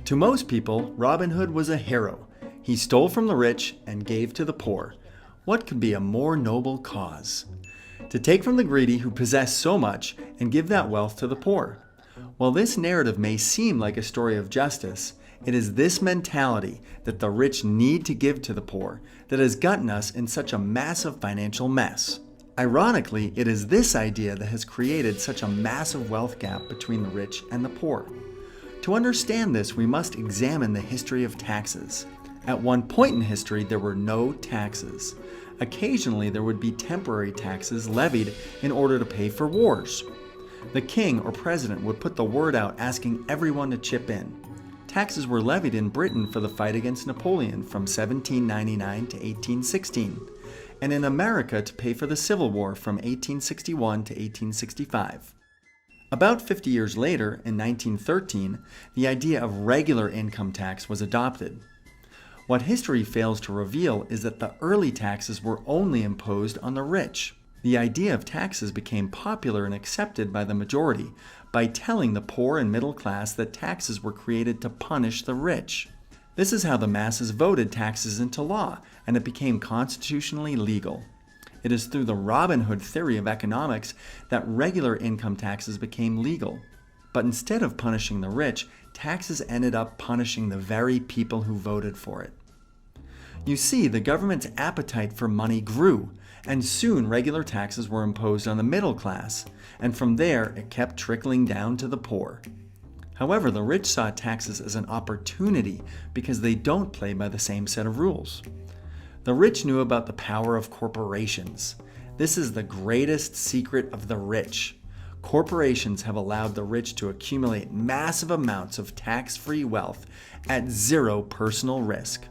To most people, Robin Hood was a hero. He stole from the rich and gave to the poor. What could be a more noble cause? To take from the greedy who possess so much and give that wealth to the poor. While this narrative may seem like a story of justice, it is this mentality that the rich need to give to the poor that has gotten us in such a massive financial mess. Ironically, it is this idea that has created such a massive wealth gap between the rich and the poor. To understand this, we must examine the history of taxes. At one point in history, there were no taxes. Occasionally, there would be temporary taxes levied in order to pay for wars. The king or president would put the word out asking everyone to chip in. Taxes were levied in Britain for the fight against Napoleon from 1799 to 1816, and in America to pay for the Civil War from 1861 to 1865. About 50 years later, in 1913, the idea of regular income tax was adopted. What history fails to reveal is that the early taxes were only imposed on the rich. The idea of taxes became popular and accepted by the majority by telling the poor and middle class that taxes were created to punish the rich. This is how the masses voted taxes into law, and it became constitutionally legal. It is through the Robin Hood theory of economics that regular income taxes became legal. But instead of punishing the rich, taxes ended up punishing the very people who voted for it. You see, the government's appetite for money grew, and soon regular taxes were imposed on the middle class, and from there it kept trickling down to the poor. However, the rich saw taxes as an opportunity because they don't play by the same set of rules. The rich knew about the power of corporations. This is the greatest secret of the rich. Corporations have allowed the rich to accumulate massive amounts of tax-free wealth at zero personal risk.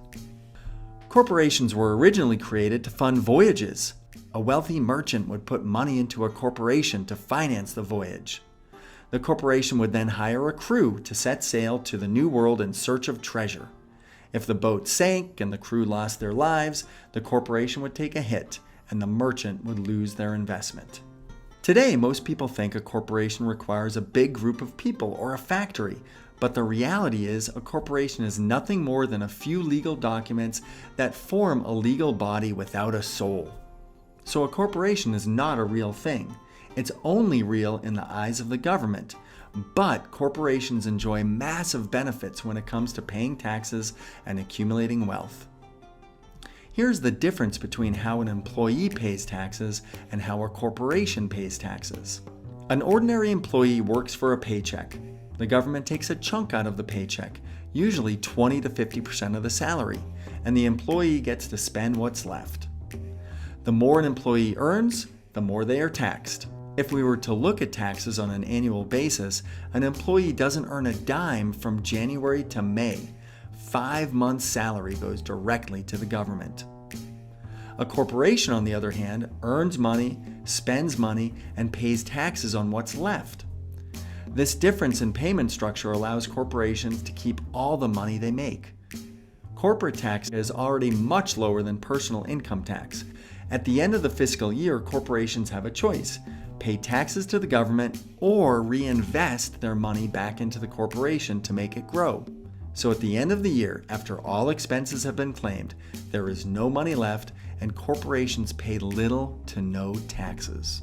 Corporations were originally created to fund voyages. A wealthy merchant would put money into a corporation to finance the voyage. The corporation would then hire a crew to set sail to the New World in search of treasure. If the boat sank and the crew lost their lives, the corporation would take a hit and the merchant would lose their investment. Today, most people think a corporation requires a big group of people or a factory, but the reality is a corporation is nothing more than a few legal documents that form a legal body without a soul. So a corporation is not a real thing. It's only real in the eyes of the government. But corporations enjoy massive benefits when it comes to paying taxes and accumulating wealth. Here's the difference between how an employee pays taxes and how a corporation pays taxes. An ordinary employee works for a paycheck. The government takes a chunk out of the paycheck, usually 20 to 50% of the salary, and the employee gets to spend what's left. The more an employee earns, the more they are taxed. If we were to look at taxes on an annual basis, an employee doesn't earn a dime from January to May. 5 months' salary goes directly to the government. A corporation, on the other hand, earns money, spends money, and pays taxes on what's left. This difference in payment structure allows corporations to keep all the money they make. Corporate tax is already much lower than personal income tax. At the end of the fiscal year, corporations have a choice: pay taxes to the government or reinvest their money back into the corporation to make it grow. So at the end of the year, after all expenses have been claimed, there is no money left and corporations pay little to no taxes.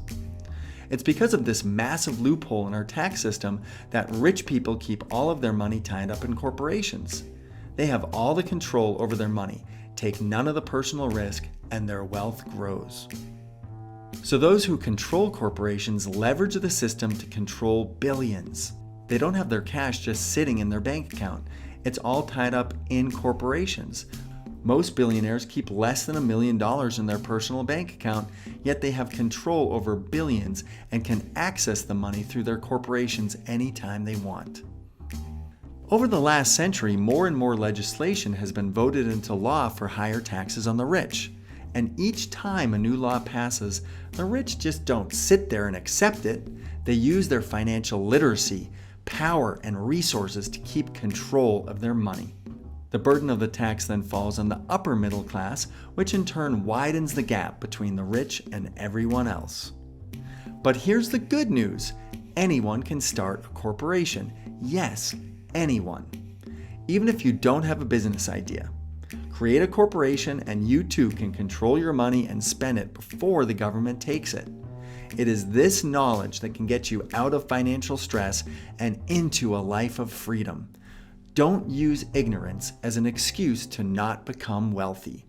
It's because of this massive loophole in our tax system that rich people keep all of their money tied up in corporations. They have all the control over their money, take none of the personal risk, and their wealth grows. So those who control corporations leverage the system to control billions. They don't have their cash just sitting in their bank account. It's all tied up in corporations. Most billionaires keep less than $1 million in their personal bank account, yet they have control over billions and can access the money through their corporations anytime they want. Over the last century, more and more legislation has been voted into law for higher taxes on the rich. And each time a new law passes, the rich just don't sit there and accept it. They use their financial literacy, power, and resources to keep control of their money. The burden of the tax then falls on the upper middle class, which in turn widens the gap between the rich and everyone else. But here's the good news. Anyone can start a corporation. Yes, anyone. even if you don't have a business idea. Create a corporation and you too can control your money and spend it before the government takes it. It is this knowledge that can get you out of financial stress and into a life of freedom. Don't use ignorance as an excuse to not become wealthy.